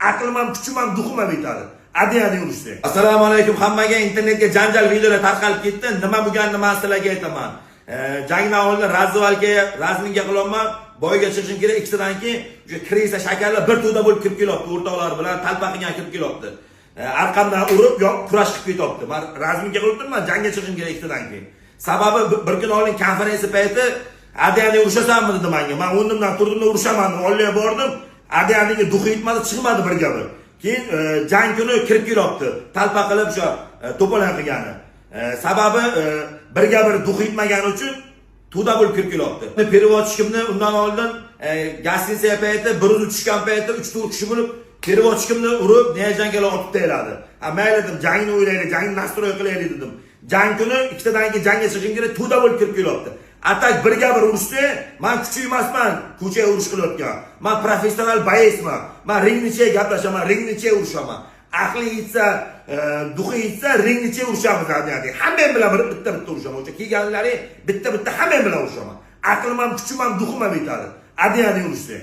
aqlim ham, kuchim ham, duxim ham yetadi. Adiyani urishdi. Assalomu alaykum hammaga. Internetga janjal videolar tarqalib ketdi. Nima bo'lganini men sizlarga aytaman. Jangdan oldin razminga qilolman. Boyga chiqishim kerak. Ikkitadan keyin o'sha kresa shakarlar bir to'da bo'lib kirib kelyapti. O'rtoqlar bilan talpa qilgan kirib kelyapti. Arqamdan urib, yo'q, kurash qilib ketyapti. Men razminga qildim, men jangga chiqishim kerak ikkitadan keyin. Sababi bir kun oldin konferensiya payti Adiyani urushasanmi dedi menga. Men o'rnimdan turdimda urushaman, olliga bordim. Adiyaniga duxi yetmadi, chiqmadi bir gapi. Keyin jang kuni kirib kelyapti. Talpa qilib o'sha to'polon qilgani. Sababi birga bir duxi yetmagani uchun to'da bo'lib kirib kelyapti. Переводчикimni undan oldin gastitsiya payti, bir o'zi tushgan payti 3-4 kishi bo'lib переводчикimni urib, nejankala otib tayladi. Ha, mayli dedim, jangni o'ylaylik, jangni nastroy qilaylik dedim. Jang kuni ikkitadan keyin jangga chiqishim kerak, to'da bo'lib kirib kelyapti. Atak birga bir urushdi, men kuchli emasman, ko'chaga urush qilayotgan. Men professional boyesman. Men ringnicha gaplashaman, ringnicha urushaman. Aqli yetsa, duxi yetsa, ringnicha urushamiz deydi. Hamma bilan bitta urushaman. O'sha kelganlari bitta hamma bilan urushaman. Aqlim ham, kuchim ham, duxim ham yetadi. Adiyani urushdi.